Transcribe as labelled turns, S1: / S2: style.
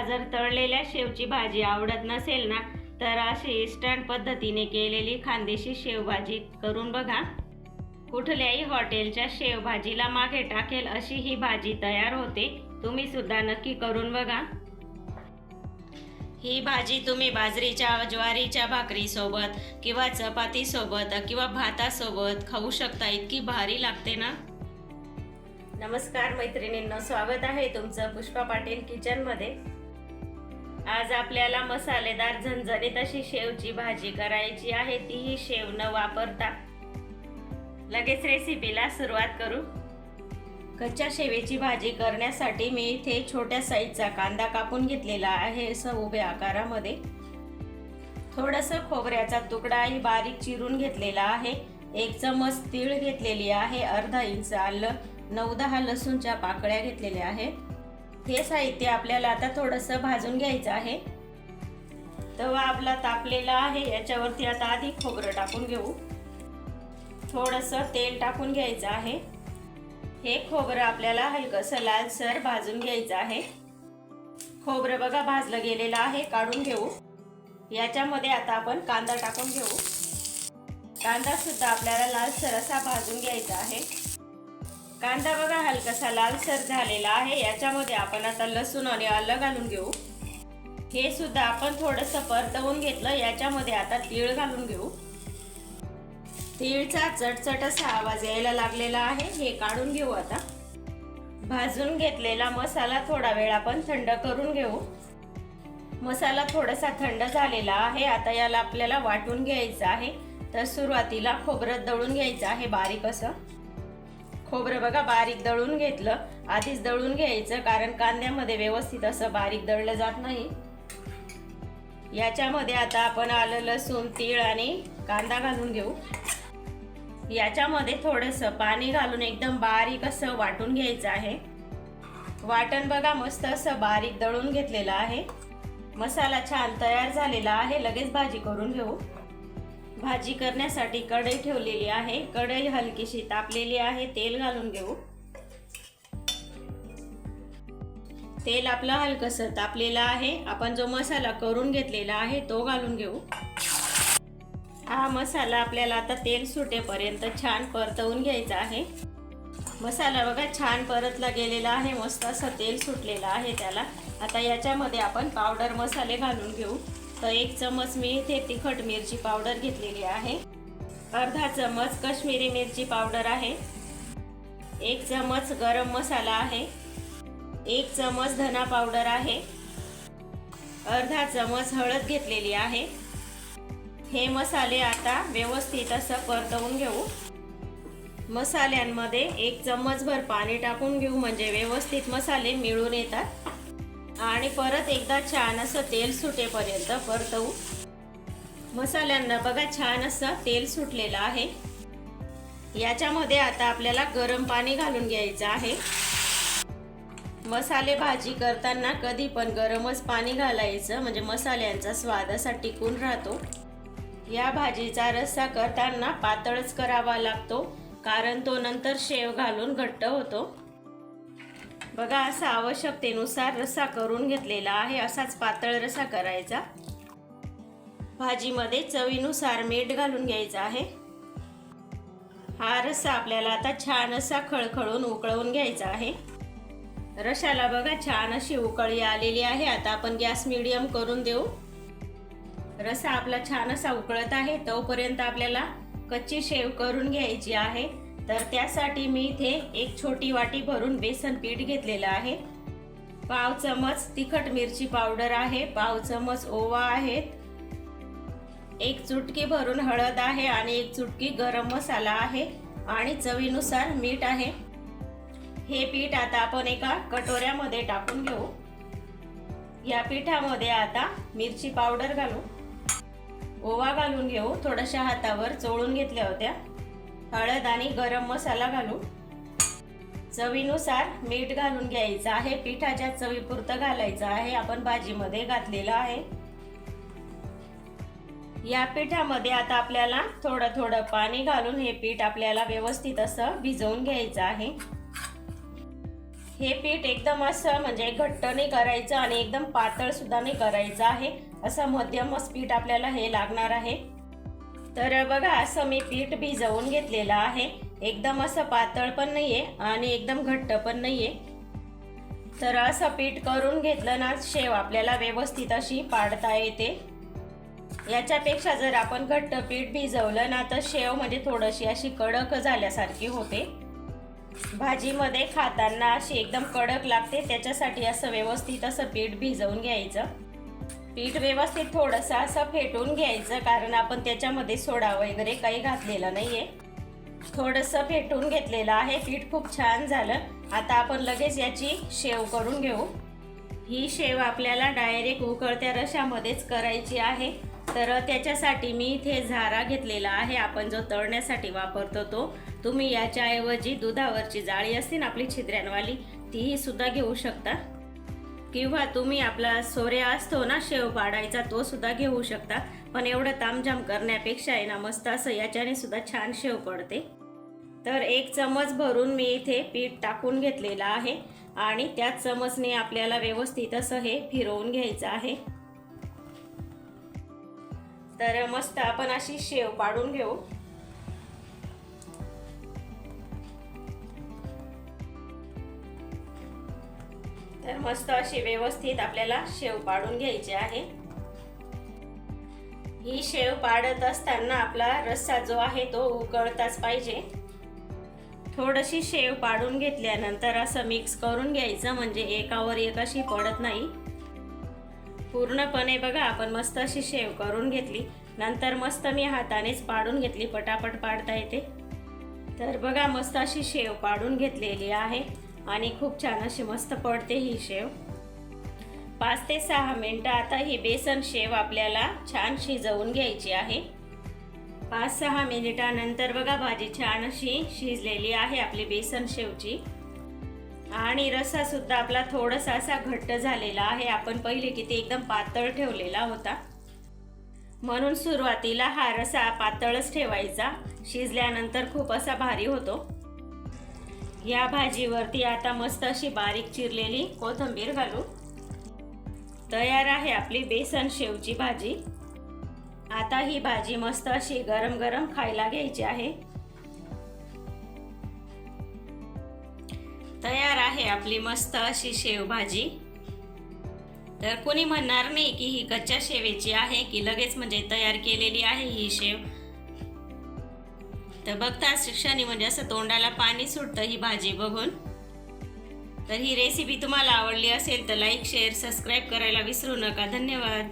S1: तुम्हाला जर तळलेल्या शेवची भाजी आवडत नसेल ना, तर अशी इन्स्टंट पद्धतीने केलेली खानदेशी शेवभाजी करून बघा. कुठल्याही हॉटेलच्या शेवभाजीला मागे टाकेल अशी ही भाजी तयार होते. तुम्ही सुद्धा नक्की करून बघा. ही भाजी तुम्ही बाजरीच्या ज्वारीच्या भाकरी सोबत किंवा चपाती सोबत किंवा भातासोबत खाऊ शकता. इतकी भारी लागते ना. नमस्कार मैत्रिणींनो, स्वागत आहे तुमचं पुष्पा पाटील किचन मध्ये. आज आपल्याला मसालेदार झणझणीत अशी शेवची भाजी करायची आहे, तीही शेव न वापरता. लगेच रेसिपीला सुरुवात करू. कच्च्या शेवेची भाजी करण्यासाठी मी इथे छोट्या साईजचा कांदा कापून घेतलेला आहे, असं उभ्या आकारामध्ये. थोडंसं खोबऱ्याचा तुकडाही बारीक चिरून घेतलेला आहे. 1 चमच तीळ घेतलेली आहे. अर्धा इंच आलं, 9-10 लसूणच्या पाकळ्या घेतलेल्या आहेत. हे साहित्य आपल्याला आता थोडंसं भाजून घ्यायचं आहे. तवा आपला तापलेला आहे, याच्यावरती आता आधी खोबरं टाकून घेऊ. थोडंसं तेल टाकून घ्यायचं आहे. हे खोबरं आपल्याला हलकसं लालसर भाजून घ्यायचं आहे. खोबरं बघा भाजलं गेलेलं आहे, काढून घेऊ. याच्यामध्ये आता आपण कांदा टाकून घेऊ. कांदा सुद्धा आपल्याला लालसर असा भाजून घ्यायचा आहे. कांदा बघा हलकासा लालसर झालेला आहे. याच्यामध्ये आपण आता लसूण आणि आलं घालून घेऊ. हे सुद्धा आपण थोडंसं परतवून घेतलं. याच्यामध्ये आता तीळ घालून घेऊ. तीळचा चटचट असा आवाज यायला लागलेला आहे, हे काढून घेऊ. आता भाजून घेतलेला मसाला थोडा वेळ आपण थंड करून घेऊ. मसाला थोडासा थंड झालेला आहे. आता याला आपल्याला वाटून घ्यायचं आहे. तर सुरुवातीला खोबरं दळून घ्यायचं आहे बारीक असं. खोबरं बघा बारीक दळून घेतलं. आधीच दळून घ्यायचं, कारण कांद्यामध्ये व्यवस्थित असं बारीक दळलं जात नाही. याच्यामध्ये आता आपण आलं, लसूण, तीळ आणि कांदा घालून घेऊ. याच्यामध्ये थोडंसं पाणी घालून एकदम बारीक असं वाटून घ्यायचं आहे. वाटण बघा मस्त असं बारीक दळून घेतलेलं आहे. मसाला छान तयार झालेला आहे. लगेच भाजी करून घेऊ. भाजी करण्यासाठी कढई ठेवलेली आहे. कढई हलकीशी तापलेली आहे. तेल घालून घेऊ. तेल आपलं हलकसं तापलेलं आहे. आपण जो मसाला करून घेतलेला आहे तो घालून घेऊ. हा मसाला आपल्याला आता तेल सुटेपर्यंत छान परतवून घ्यायचा आहे. मसाला बघा छान परतला गेलेला आहे. मस्त असं तेल सुटलेलं आहे त्याला. आता याच्यामध्ये आपण पावडर मसाले घालून घेऊ. तर 1 चमच मी इथे तिखट मिरची पावडर घेतलेली आहे. अर्धा चमच काश्मीरी मिरची पावडर आहे. 1 चमच गरम मसाला आहे. 1 चमच धना पावडर आहे. अर्धा चमच हळद घेतलेली आहे. हे मसाले आता व्यवस्थित असं परतवून घेऊ. मसाल्यांमध्ये 1 चमचभर पाणी टाकून घेऊ, म्हणजे व्यवस्थित मसाले मिळून येतात. आणि परत एकदा छान असं तेल सुटेपर्यंत परतवू. मसाल्यांना बघा छान असं तेल सुटलेलं आहे. याच्यामध्ये आता आपल्याला गरम पाणी घालून घ्यायचं आहे. मसाले भाजी करताना कधी पण गरमच पाणी घालायचं, म्हणजे मसाल्यांचा स्वाद असा टिकून राहतो. या भाजीचा रस्सा करताना पातळच करावा लागतो, कारण तो नंतर शेव घालून घट्ट होतो. बघा असा आवश्यकतेनुसार रस्सा करून घेतलेला आहे. असाच पातळ रस्सा करायचा. भाजीमध्ये चवीनुसार मीठ घालून घ्यायचं आहे. हा रस्सा आपल्याला आता छान असा खळखळून उकळवून घ्यायचा आहे. रश्शाला बघा छान अशी उकळी आलेली आहे. आता आपण गॅस मीडियम करून देऊ. रस्सा आपला छान असा उकळत आहे. तोपर्यंत आपल्याला कच्ची शेव करून घ्यायची आहे. तर त्यासाठी मी इथे 1 छोटी वाटी भरून बेसन पीठ घेतलेलं आहे. पाव चमच तिखट मिरची पावडर आहे. पाव चमच ओवा आहे. 1 चुटकी भरून हळद आहे आणि 1 चुटकी गरम मसाला आहे आणि चवीनुसार मीठ आहे. हे पीठ आता आपण एका कटोऱ्यामध्ये टाकून घेऊ. या पिठामध्ये आता मिरची पावडर घालू. ओवा घालून घेऊ. थोड्याशा हातावर चोळून घेतल्या होत्या. हळद आणि गरम मसाला घालू. चवीनुसार मीठ घालून घ्यायचं आहे. पिठाच्या चवीपुरतं घालायचं आहे. आपण भाजीमध्ये घातलेलं आहे. या पिठामध्ये आता आपल्याला थोडं थोडं पाणी घालून हे पीठ आपल्याला व्यवस्थित असं भिजवून घ्यायचं आहे. हे पीठ एकदम असं म्हणजे घट्ट नाही करायचं आणि एकदम पातळ सुद्धा नाही करायचं आहे, असं मध्यमच पीठ आपल्याला हे लागणार आहे। तर बघा असं मी पीठ भिजवून घेतलेलं आहे, एकदम असं पातळ पण नाहीये आणि एकदम घट्ट पण नाहीये। तर असं पीठ करून घेतलं ना शेव आपल्याला व्यवस्थित अशी पाडता येते। याच्यापेक्षा जर आपण घट्ट पीठ भिजवलं ना तर शेव म्हणजे थोडीशी अशी कडक झाल्यासारखी होते, भाजीमध्ये खाताना अशी एकदम कडक लागते, त्याच्यासाठी असं व्यवस्थित असं पीठ भिजवून घ्यायचं। पीठ व्यवस्थित थोडंसं असं फेटून घ्यायचं, कारण आपण त्याच्यामध्ये सोडा वगैरे काही घातलेला नाहीये। थोडंसं फेटून घेतलेलं आहे पीठ, खूप छान झालं। आता आपण लगेच याची शेव करून घेऊ। ही शेव आपल्याला डायरेक्ट उकळत्या रशामध्येच करायची आहे, तर त्याच्यासाठी मी इथे झारा घेतलेला आहे, आपण जो तळण्यासाठी वापरतो तो। तुम्ही याच्याऐवजी दुधावरची जाळी असते ना आपली छिद्र्यांवाली, तीही सुद्धा घेऊ शकता, किंवा तुम्ही आपला सोऱ्या असतो ना शेव पाडायचा तो सुद्धा घेऊ शकता। पण एवढं तामझाम करण्यापेक्षा आहे ना मस्त असं याच्याने सुद्धा छान शेव पडते। तर 1 चमच भरून मी इथे पीठ टाकून घेतलेलं आहे आणि त्याच चमचने आपल्याला व्यवस्थित असं हे फिरवून घ्यायचं आहे। तर मस्त आपण अशी शेव पाडून घेऊ। तर मस्त अशी व्यवस्थित आपल्याला शेव पाडून घ्यायची आहे। ही शेव पाडत असताना आपला रस्सा जो आहे तो उकळताच पाहिजे। थोडीशी शेव पाडून घेतल्यानंतर असं मिक्स करून घ्यायचं, म्हणजे एकावर एक अशी पडत नाही। पूर्णपणे बघा आपण मस्त अशी शेव करून घेतली, नंतर मस्त मी हातानेच पाडून घेतली, पटापट पाडता येते। तर बघा मस्त अशी शेव पाडून घेतलेली आहे आणि खूप छान अशी मस्त पडते ही शेव। 5 ते 6 मिनिटं आता ही बेसन शेव आपल्याला छान शिजवून घ्यायची आहे। 5-6 मिनिटानंतर बघा भाजी छान अशी शिजलेली आहे आपली बेसन शेवची, आणि रस्सा सुद्धा आपला थोडासा असा घट्ट झालेला आहे। आपण पहिले किती एकदम पातळ ठेवलेला होता, म्हणून सुरुवातीला हा रस्सा पातळच ठेवायचा, शिजल्यानंतर खूप असा भारी होतो। या भाजीवरती आता मस्त अशी बारीक चिरलेली कोथिंबीर घालू। तयार आहे आपली बेसन शेवची भाजी। आता ही भाजी मस्त अशी गरम गरम खायला घ्यायची आहे। तयार आहे आपली मस्त अशी शेव भाजी। तर कोणी म्हणणार नाही की ही कच्च्या शेवेची आहे की लगेच म्हणजे तयार केलेली आहे ही शेव। तर बघताच क्षणी म्हणजे असं तोंडाला पाणी सुटतं ही भाजी बघून। तर ही रेसिपी तुम्हाला आवडली असेल तर लाईक, शेअर, सबस्क्राईब करायला विसरू नका। धन्यवाद।